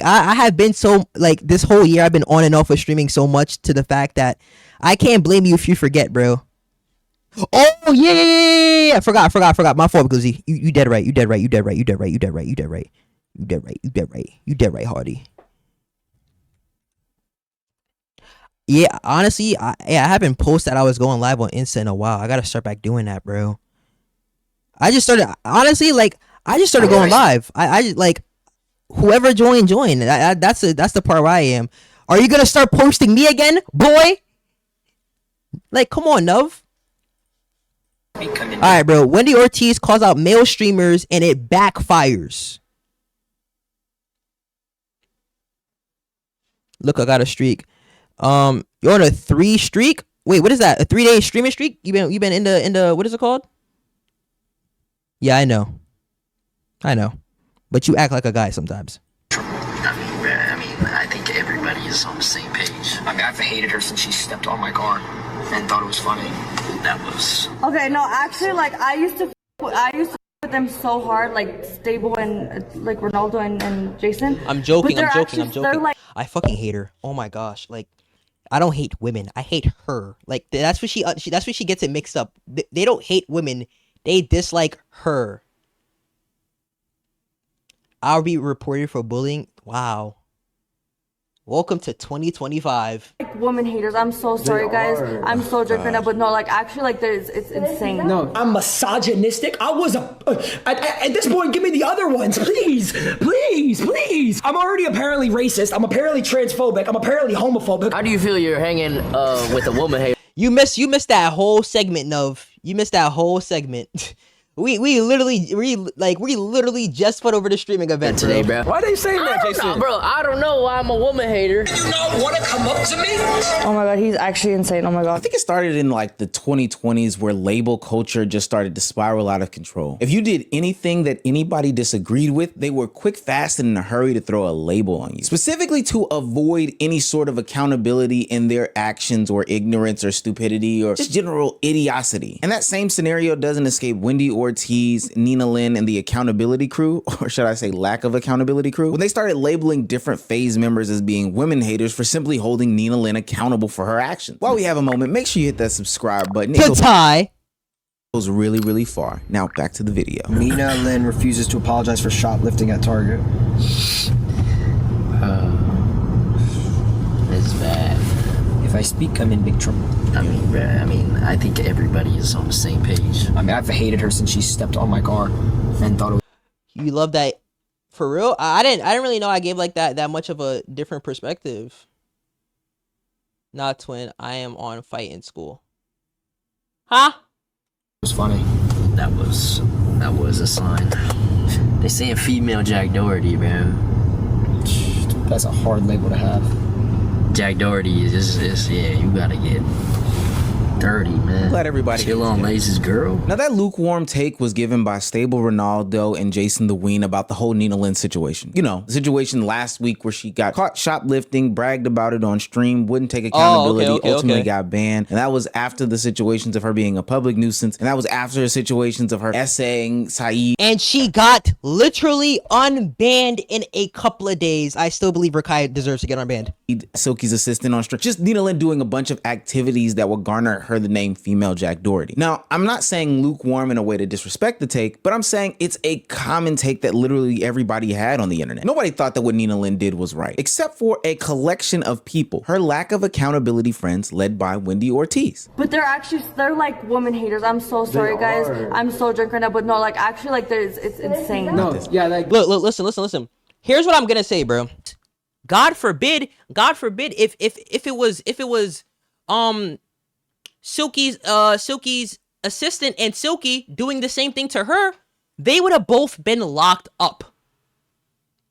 Like I have been so like this whole year I've been on and off with streaming so much to the fact that I can't blame you if you forget, bro. Oh yeah. Forgot. My fault, because you dead right. You dead right. Hardy. Yeah, honestly, I haven't posted that I was going live on Insta in a while. I gotta start back doing that, bro. I just started going live. I just like whoever join. That's the part where I am. Are you gonna start posting me again, boy? Like, come on, Nov. All right, bro. Wendy Ortiz calls out male streamers and it backfires. Look, I got a streak. You're on a 3 streak. Wait, what is that? A 3-day streaming streak? You been in the what is it called? Yeah, I know. But you act like a guy sometimes. I think everybody is on the same page. I mean, I've hated her since she stepped on my car and thought it was funny. That was okay. No, actually, like I used to put them so hard, like Stable and like Ronaldo and Jason. I'm joking. Like, I fucking hate her. Oh my gosh. Like, I don't hate women. I hate her. Like, that's what she gets it mixed up. They don't hate women. They dislike her. I'll be reported for bullying. Wow. Welcome to 2025. Like woman haters. I'm so sorry, guys. I'm so drunk right now, but no, like actually, like it's insane. No, I'm misogynistic. I was at this point, give me the other ones, please. I'm already apparently racist. I'm apparently transphobic. I'm apparently homophobic. How do you feel you're hanging with a woman hater? You missed that whole segment, Nov. You missed that whole segment. We literally just went over the streaming event today, bro. Why are they saying that, Jason? Bro, I don't know why I'm a woman hater. You not want to come up to me? Oh my god, he's actually insane. Oh my god. I think it started in like the 2020s where label culture just started to spiral out of control. If you did anything that anybody disagreed with, they were quick, fast, and in a hurry to throw a label on you, specifically to avoid any sort of accountability in their actions or ignorance or stupidity or just general idiocy. And that same scenario doesn't escape Wendy Ortiz, Nina Lynn, and the accountability crew, or should I say lack of accountability crew, when they started labeling different phase members as being women haters for simply holding Nina Lynn accountable for her actions. While we have a moment, make sure you hit that subscribe button. It goes really, really far. Now back to the video. Nina Lynn refuses to apologize for shoplifting at Target. It's bad. If I speak, I'm in big trouble. I think everybody is on the same page. I mean, I've hated her since she stepped on my car and thought it was... You love that for real? I didn't really know I gave like that much of a different perspective. Not twin. I am on fight in school. Huh? It was funny. That was a sign. They saying female Jack Doherty, man. That's a hard label to have. Jack Doherty is yeah, you gotta get dirty, man. Glad everybody chill on Lace's girl. Now that lukewarm take was given by Stable Ronaldo and Jason the Ween about the whole Nina Lynn situation. You know, the situation last week where she got caught shoplifting, bragged about it on stream, wouldn't take accountability, ultimately got banned. And that was after the situations of her being a public nuisance. And that was after the situations of her essaying Saeed. And she got literally unbanned in a couple of days. I still believe Rakai deserves to get unbanned. Silky's assistant on stream. Just Nina Lynn doing a bunch of activities that would garner her the name female Jack Doherty. Now, I'm not saying lukewarm in a way to disrespect the take, but I'm saying it's a common take that literally everybody had on the internet. Nobody thought that what Nina Lynn did was right, except for a collection of people, her lack of accountability friends led by Wendy Ortiz. But they're like woman haters. I'm so sorry, guys. I'm so drunk right now, but no, like actually, like it's insane. No, yeah, like look, listen. Here's what I'm gonna say, bro. God forbid if it was Silky's assistant and Silky doing the same thing to her, they would have both been locked up.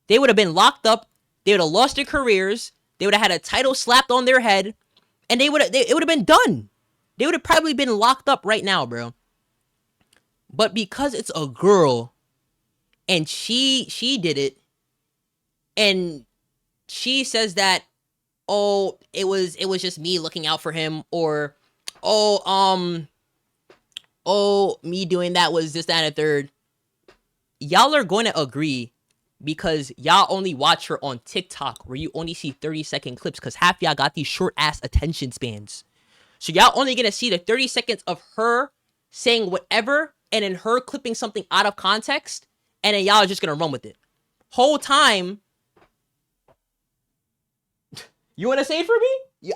They would have lost their careers. They would have had a title slapped on their head, and it would have been done. They would have probably been locked up right now, bro. But because it's a girl and she did it, and she says that, oh, it was just me looking out for him, or me doing that was this, that, and a third. Y'all are going to agree because y'all only watch her on TikTok where you only see 30-second clips because half y'all got these short ass attention spans. So y'all only gonna see the 30 seconds of her saying whatever and then her clipping something out of context and then y'all are just gonna run with it. Whole time. You wanna say it for me?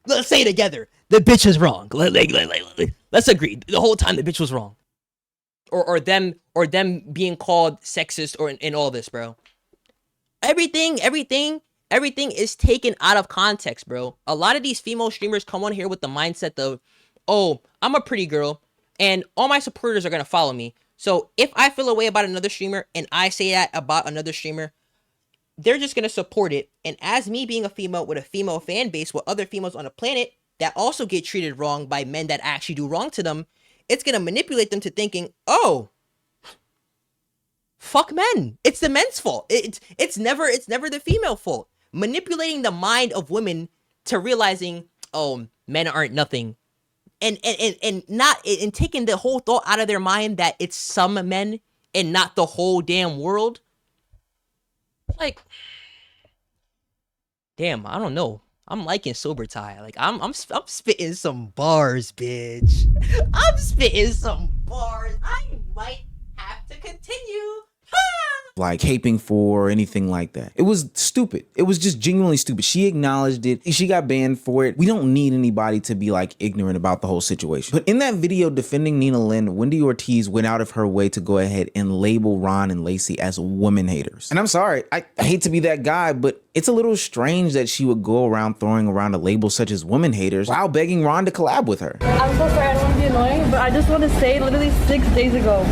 Let's say it together. The bitch is wrong. Let's agree. The whole time the bitch was wrong. Or them being called sexist or in all this, bro. Everything is taken out of context, bro. A lot of these female streamers come on here with the mindset of, oh, I'm a pretty girl and all my supporters are gonna follow me. So if I feel a way about another streamer and I say that about another streamer, they're just gonna support it. And as me being a female with a female fan base with other females on the planet that also get treated wrong by men that actually do wrong to them, it's gonna manipulate them to thinking, oh, fuck men. It's the men's fault. It's never the female fault. Manipulating the mind of women to realizing, oh, men aren't nothing. And taking the whole thought out of their mind that it's some men and not the whole damn world. Like, damn, I don't know. I'm liking Sober Tie. Like, I'm spitting some bars, bitch. I'm spitting some bars. I might have to continue. Like caping for or anything like that. It was stupid. It was just genuinely stupid. She acknowledged it. She got banned for it. We don't need anybody to be like ignorant about the whole situation. But in that video defending Nina Lynn, Wendy Ortiz went out of her way to go ahead and label Ron and Lacey as woman haters. And I'm sorry, I hate to be that guy, but it's a little strange that she would go around throwing around a label such as women haters while begging Ron to collab with her. I'm so sorry, I don't want to be annoying, but I just want to say literally 6 days ago,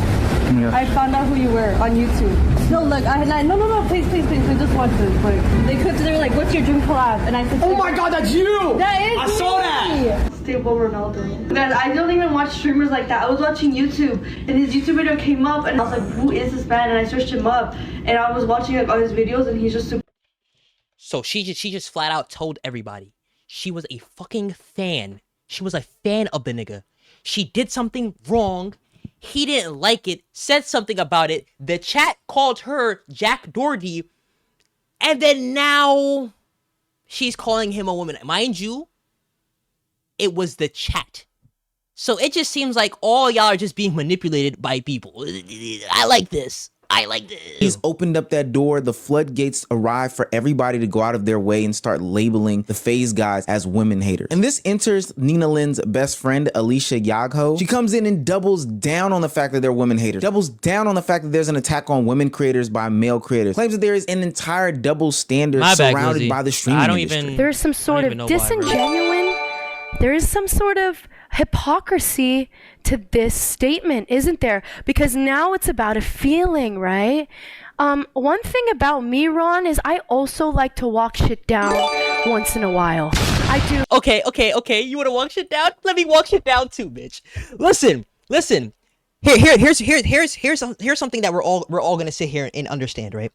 I found out who you were on YouTube. No, look, no, please, just watch this. Like, they were like, what's your dream collab? And I said, Oh my god, that's you! that is I saw that! Stable Ronaldo. Guys, I don't even watch streamers like that. I was watching YouTube, and his YouTube video came up, and I was like, who is this man? And I searched him up, and I was watching like all his videos, and he's just super. So she just flat out told everybody she was a fucking fan. She was a fan of the nigga. She did something wrong. He didn't like it, said something about it. The chat called her Jack Doherty. And then now she's calling him a woman. Mind you, it was the chat. So it just seems like all y'all are just being manipulated by people. I like this. He's opened up that door. The floodgates arrive for everybody to go out of their way and start labeling the FaZe guys as women haters. And this enters Nina Lynn's best friend, Alicia Yagho. She comes in and doubles down on the fact that they're women haters, doubles down on the fact that there's an attack on women creators by male creators, claims that there is an entire double standard surrounded by the streaming industry. There's some sort of disingenuine, there is some sort of hypocrisy to this statement, isn't there? Because now it's about a feeling, right? One thing about me, Ron, is I also like to walk shit down once in a while. I do. Okay. You want to walk shit down? Let me walk shit down too, bitch. Listen. Here's something that we're all gonna sit here and understand, right?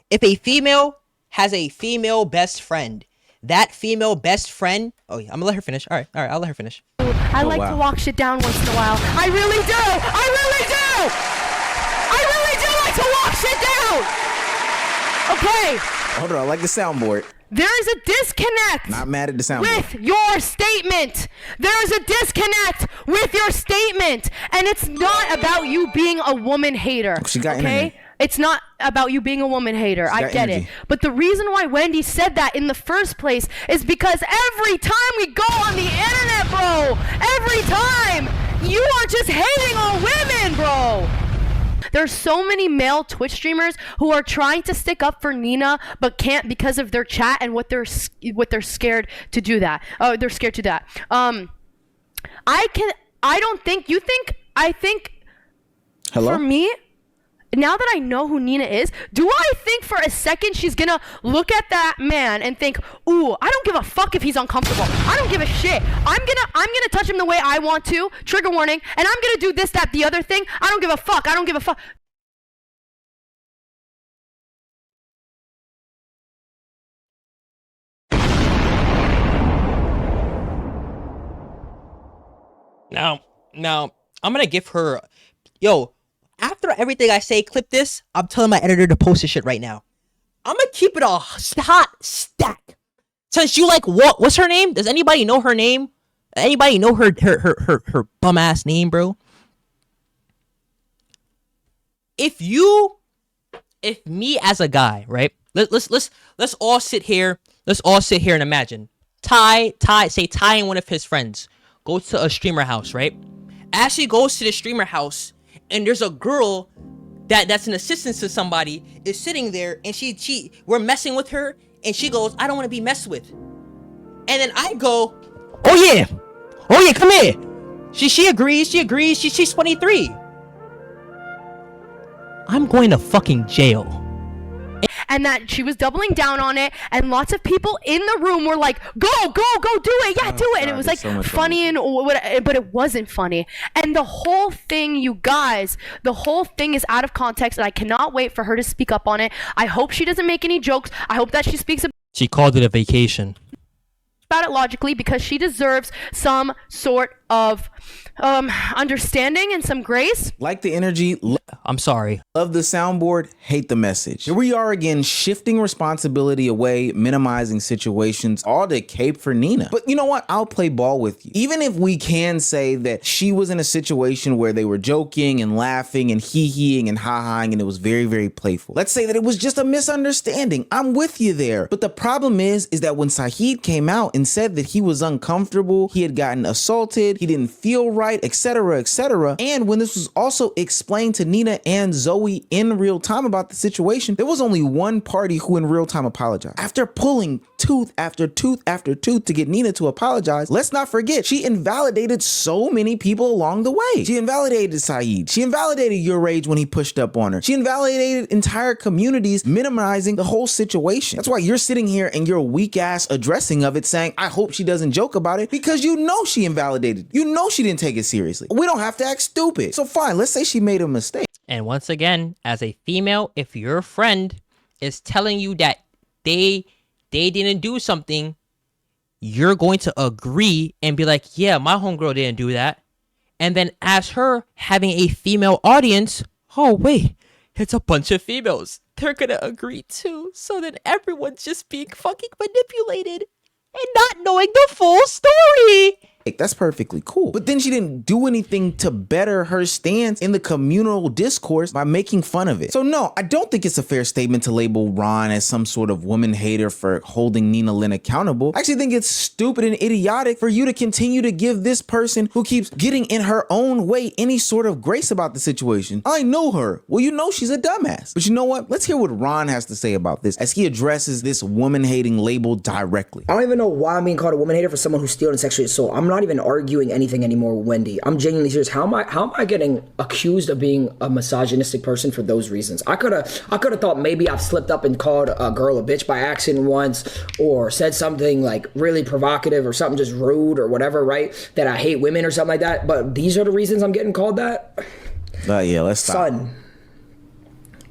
If a female has a female best friend, that female best friend. Oh yeah, I'm gonna let her finish. All right, I'll let her finish. I like to walk shit down once in a while. I really do like to walk shit down. Okay. Hold on, I like the soundboard. There is a disconnect. Not mad at the soundboard. With your statement. There is a disconnect with your statement. And it's not about you being a woman hater. She got okay? energy. It's not about you being a woman hater. I get it. But the reason why Wendy said that in the first place is because every time we go on the internet, bro, every time, you are just hating on women, bro. There's so many male Twitch streamers who are trying to stick up for Nina but can't because of their chat and what they're scared to do that. Oh, they're scared to that. I think Hello? For me, now that I know who Nina is, do I think for a second she's gonna look at that man and think, ooh, I don't give a fuck if he's uncomfortable. I don't give a shit. I'm gonna touch him the way I want to, trigger warning, and I'm gonna do this, that, the other thing. I don't give a fuck. Now, I'm gonna give her, after everything I say, clip this. I'm telling my editor to post this shit right now. I'm gonna keep it a hot stack. Since you like what? What's her name? Does anybody know her name? Anybody know her bum ass name, bro? If me as a guy, right? Let's all sit here. Let's all sit here and imagine. Ty and one of his friends go to a streamer house, right? As she goes to the streamer house, and there's a girl that's an assistant to somebody is sitting there, and we're messing with her, and she goes, I don't want to be messed with. And then I go, oh yeah, come here. She agrees, she's 23. I'm going to fucking jail. And that she was doubling down on it, and lots of people in the room were like, go do it, yeah, do it. And it was like so funny and but it wasn't funny. And the whole thing, you guys, the whole thing is out of context, and I cannot wait for her to speak up on it. I hope she doesn't make any jokes. I hope that she speaks She called it a vacation. about it logically, because she deserves some sort of understanding and some grace. Like the energy, I'm sorry. love the soundboard, hate the message. Here we are again, shifting responsibility away, minimizing situations, all to cape for Nina. But you know what? I'll play ball with you. Even if we can say that she was in a situation where they were joking and laughing and hee-heeing and ha-haing, and it was very, very playful. Let's say that it was just a misunderstanding. I'm with you there. But the problem is that when Saheed came out and said that he was uncomfortable, he had gotten assaulted, he didn't feel right, etc., etc., and when this was also explained to Nina and Zoe in real time about the situation, there was only one party who in real time apologized. After pulling tooth after tooth after tooth to get Nina to apologize, let's not forget, she invalidated so many people along the way. She invalidated Saeed. She invalidated Your Rage when he pushed up on her. She invalidated entire communities, minimizing the whole situation. That's why you're sitting here and your weak ass addressing of it saying, I hope she doesn't joke about it, because you know she invalidated. You know she didn't take it seriously. We don't have to act stupid. So fine, let's say she made a mistake. And once again, as a female, if your friend is telling you that they didn't do something, you're going to agree and be like, yeah, my homegirl didn't do that. And then as her having a female audience, oh wait, it's a bunch of females. They're gonna agree too. So then everyone's just being fucking manipulated and not knowing the full story. That's perfectly cool. But then she didn't do anything to better her stance in the communal discourse by making fun of it. So no, I don't think it's a fair statement to label Ron as some sort of woman hater for holding Nina Lynn accountable. I actually think it's stupid and idiotic for you to continue to give this person who keeps getting in her own way any sort of grace about the situation. I know her. Well, you know she's a dumbass. But you know what? Let's hear what Ron has to say about this as he addresses this woman-hating label directly. I don't even know why I'm being called a woman hater for someone who's stealing sexually assault. I'm not even arguing anything anymore with Wendy. I'm genuinely serious. How am I getting accused of being a misogynistic person for those reasons? I could have thought maybe I've slipped up and called a girl a bitch by accident once, or said something like really provocative or something just rude or whatever, right? That I hate women or something like that. But these are the reasons I'm getting called that? Yeah, let's stop.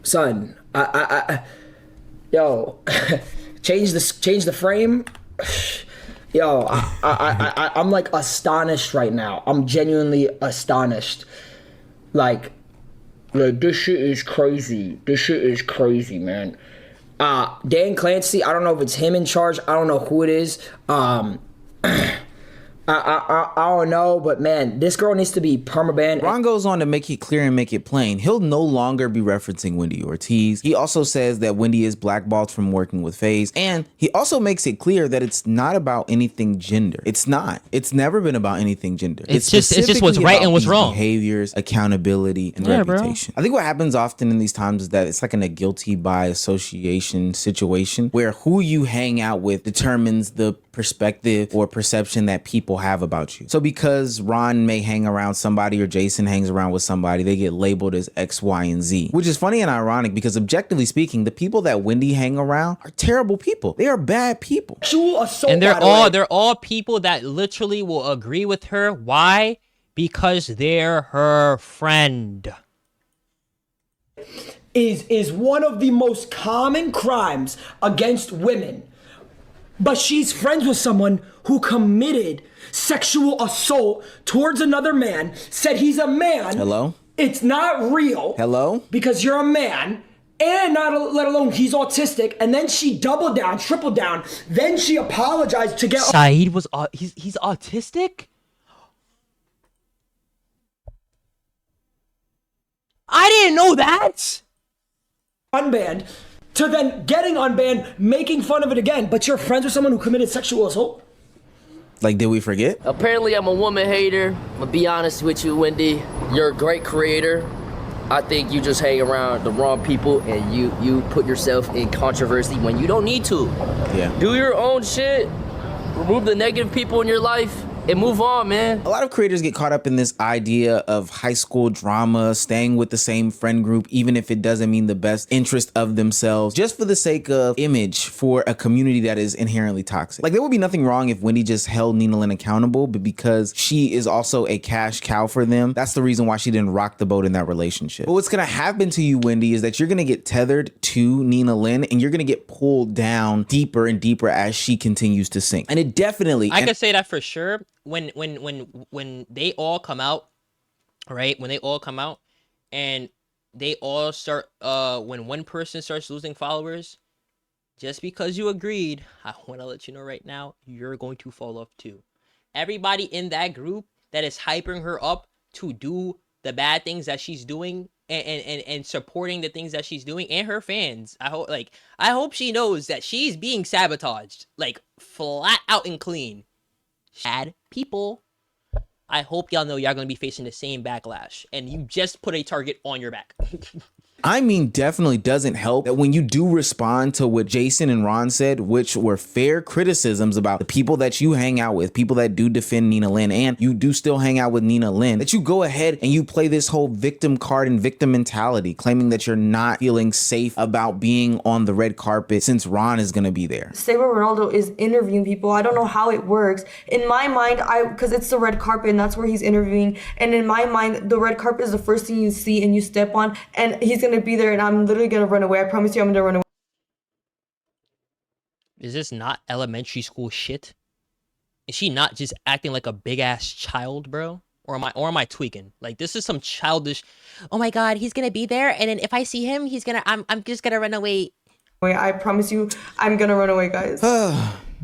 Son, yo, change the frame. Yo, I'm like astonished right now. I'm genuinely astonished. Like this shit is crazy. This shit is crazy, man. Dan Clancy, I don't know if it's him in charge. I don't know who it is. I don't know, but man, this girl needs to be permabanned. Ron goes on to make it clear and make it plain. He'll no longer be referencing Wendy Ortiz. He also says that Wendy is blackballed from working with FaZe, and he also makes it clear that it's not about anything gender. It's not. It's never been about anything gender. It's just what's right and what's wrong. Behaviors, accountability, and reputation. Bro. I think what happens often in these times is that it's like a guilty by association situation where who you hang out with determines the perspective or perception that people have about you. So because Ron may hang around somebody or Jason hangs around with somebody, they get labeled as X, Y, and Z, which is funny and ironic because objectively speaking, the people that Wendy hang around are terrible people. They are bad people. And they're all people that literally will agree with her. Why? Because they're her friend. Is one of the most common crimes against women. But she's friends with someone who committed sexual assault towards another man, said he's a man. Hello? It's not real. Hello? Because you're a man, and not let alone he's autistic. And then she doubled down, tripled down. Then she apologized to get. Saeed was he's autistic? I didn't know that. Unbanned, to then getting unbanned, making fun of it again. But you're friends with someone who committed sexual assault? Like, did we forget? Apparently, I'm a woman hater. I'm gonna be honest with you, Wendy. You're a great creator. I think you just hang around the wrong people and you put yourself in controversy when you don't need to. Yeah. Do your own shit. Remove the negative people in your life and move on, man. A lot of creators get caught up in this idea of high school drama, staying with the same friend group, even if it doesn't mean the best interest of themselves, just for the sake of image for a community that is inherently toxic. Like, there would be nothing wrong if Wendy just held Nina Lynn accountable, but because she is also a cash cow for them, that's the reason why she didn't rock the boat in that relationship. But what's gonna happen to you, Wendy, is that you're gonna get tethered to Nina Lynn and you're gonna get pulled down deeper and deeper as she continues to sink. And it definitely— I could say that for sure. When they all come out, right? When they all come out and they all start, when one person starts losing followers, just because you agreed, I want to let you know right now, you're going to fall off too. Everybody in that group that is hyping her up to do the bad things that she's doing and supporting the things that she's doing, and her fans, I hope she knows that she's being sabotaged, like flat out and clean. Bad people. I hope y'all know y'all gonna be facing the same backlash, and you just put a target on your back. I mean, definitely doesn't help that when you do respond to what Jason and Ron said, which were fair criticisms about the people that you hang out with, people that do defend Nina Lynn, and you do still hang out with Nina Lynn, that you go ahead and you play this whole victim card and victim mentality, claiming that you're not feeling safe about being on the red carpet since Ron is going to be there. Say where Ronaldo is interviewing people. I don't know how it works. In my mind, because it's the red carpet and that's where he's interviewing. And in my mind, the red carpet is the first thing you see and you step on, and he's going to be there and I'm literally going to run away. I promise you I'm going to run away. Is this not elementary school shit? Is she not just acting like a big ass child, bro? Or am I tweaking? Like, this is some childish, oh my god, he's gonna be there, and then if I see him, I'm just gonna run away. I promise you I'm going to run away, guys.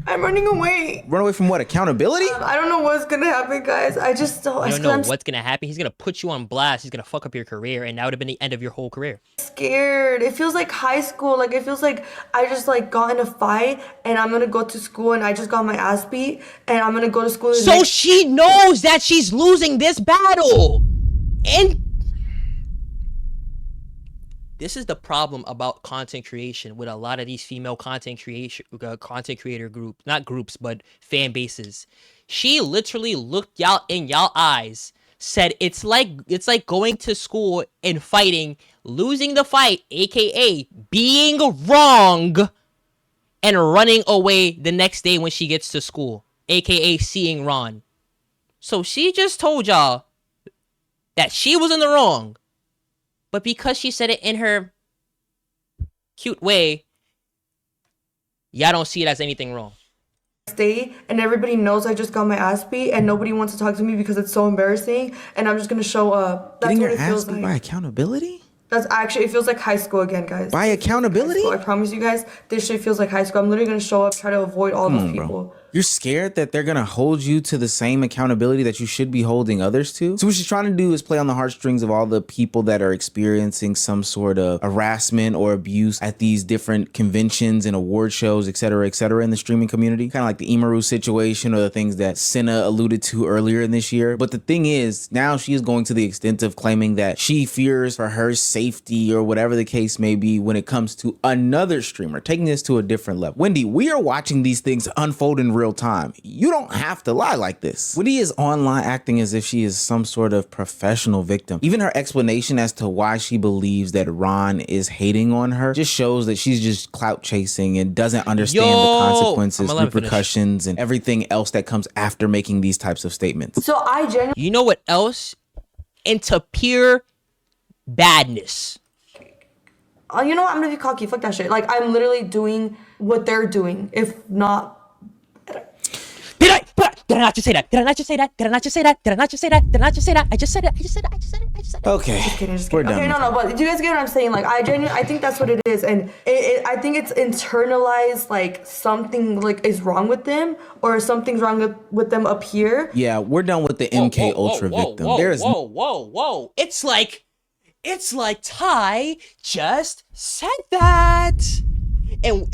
I'm running away. Run away from what? Accountability? I don't know what's going to happen, guys. I just don't. You don't know what's gonna happen. He's gonna put you on blast. He's gonna fuck up your career, and that would have been the end of your whole career. Scared. It feels like high school. Like, it feels like I just got in a fight and I'm gonna go to school and I just got my ass beat and I'm gonna go to school. So she knows that she's losing this battle, and this is the problem about content creation with a lot of these female content creator groups, not groups, but fan bases. She literally looked y'all in y'all eyes, said it's like going to school and fighting, losing the fight, aka being wrong, and running away the next day when she gets to school, aka seeing Ron. So she just told y'all that she was in the wrong, but because she said it in her cute way, y'all don't see it as anything wrong. Stay, and everybody knows I just got my ass beat and nobody wants to talk to me because it's so embarrassing, and I'm just gonna show up. That's Getting what your it ass feels beat like. by accountability? That's actually, it feels like high school again, guys. By accountability? I promise you guys, this shit feels like high school. I'm literally gonna show up, try to avoid all these people. Bro. You're scared that they're gonna hold you to the same accountability that you should be holding others to? So what she's trying to do is play on the heartstrings of all the people that are experiencing some sort of harassment or abuse at these different conventions and award shows, et cetera, in the streaming community. Kind of like the Imaru situation or the things that Senna alluded to earlier in this year. But the thing is, now she is going to the extent of claiming that she fears for her safety or whatever the case may be when it comes to another streamer, taking this to a different level. Wendy, we are watching these things unfold in real time. You don't have to lie like this. Wendy is online acting as if she is some sort of professional victim. Even her explanation as to why she believes that Ron is hating on her just shows that she's just clout chasing and doesn't understand the consequences, repercussions, and everything else that comes after making these types of statements. So I genuinely... You know what else? Into pure badness. You know what? I'm gonna be cocky. Fuck that shit. Like, I'm literally doing what they're doing, if not... Did I not just say that? Did I not just say that? Did I not just say that? Did I not just say that? Did I not just say that? I just said it. I just said it. I just said it. I just said it. Okay, Just kidding. we're done. Okay, no, but do you guys get what I'm saying? Like, I think that's what it is, and I think it's internalized. Like something like is wrong with them, or something's wrong with them up here. Yeah, we're done with the MK Ultra victim. There's Whoa. It's like Ty just said that. And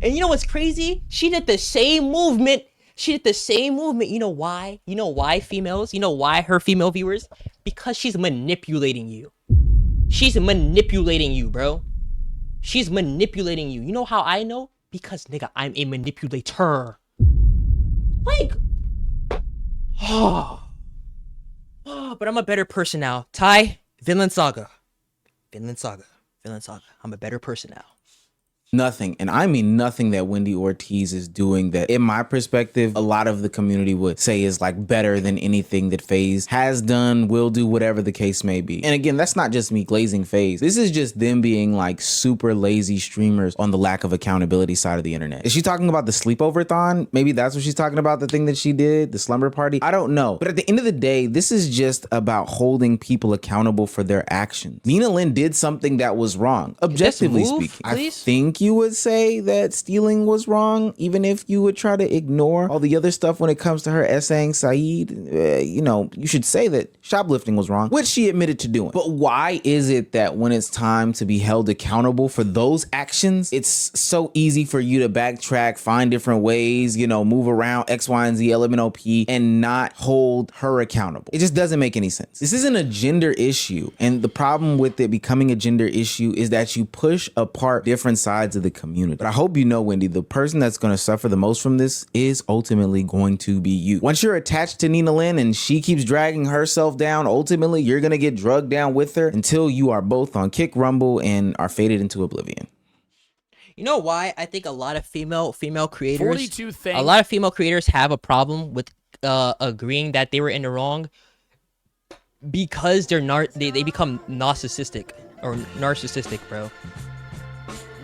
you know what's crazy? She did the same movement. You know why? You know why, females? You know why, her female viewers? Because she's manipulating you. She's manipulating you, bro. She's manipulating you. You know how I know? Because, nigga, I'm a manipulator. Like, but I'm a better person now. Ty, Vinland Saga. I'm a better person now. nothing, and I mean nothing, that Wendy Ortiz is doing that, in my perspective, a lot of the community would say is like better than anything that FaZe has done, will do, whatever the case may be. And again, that's not just me glazing FaZe. This is just them being like super lazy streamers on the lack of accountability side of the internet. Is she talking about the sleepover-thon? Maybe that's what she's talking about, the thing that she did, the slumber party. I don't know. But at the end of the day, this is just about holding people accountable for their actions. Nina Lynn did something that was wrong, objectively speaking. Please? I think you would say that stealing was wrong, even if you would try to ignore all the other stuff when it comes to her essaying Saeed. You know, you should say that shoplifting was wrong, which she admitted to doing. But why is it that when it's time to be held accountable for those actions, it's so easy for you to backtrack, find different ways, you know, move around X, Y, and Z, LMNOP, and not hold her accountable? It just doesn't make any sense. This isn't a gender issue. And the problem with it becoming a gender issue is that you push apart different sides of the community. But I hope you know, Wendy, the person that's going to suffer the most from this is ultimately going to be you. Once you're attached to Nina Lynn and she keeps dragging herself down, ultimately you're going to get drugged down with her until you are both on Kick Rumble and are faded into oblivion. You know why I think a lot of female creators, 42 things. a lot of female creators have a problem with agreeing that they were in the wrong, because they become narcissistic, bro.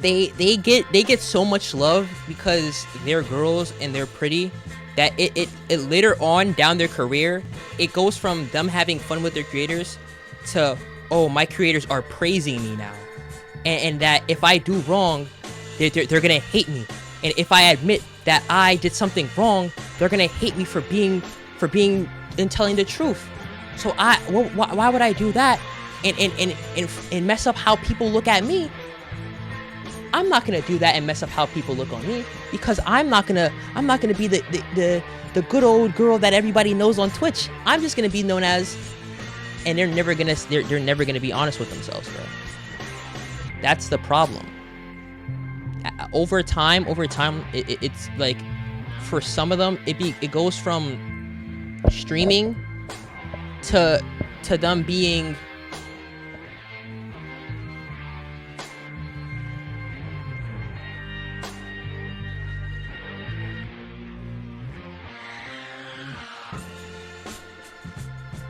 They get so much love because they're girls and they're pretty, that it later on down their career, it goes from them having fun with their creators to, oh, my creators are praising me now, and that if I do wrong, they're gonna hate me, and if I admit that I did something wrong, they're gonna hate me for being and telling the truth. So why would I do that and mess up how people look at me? I'm not gonna do that and mess up how people look on me, because I'm not gonna be the good old girl that everybody knows on Twitch. I'm just gonna be known as, and they're never gonna be honest with themselves, bro. That's the problem. Over time, it's like, for some of them, it goes from streaming to them being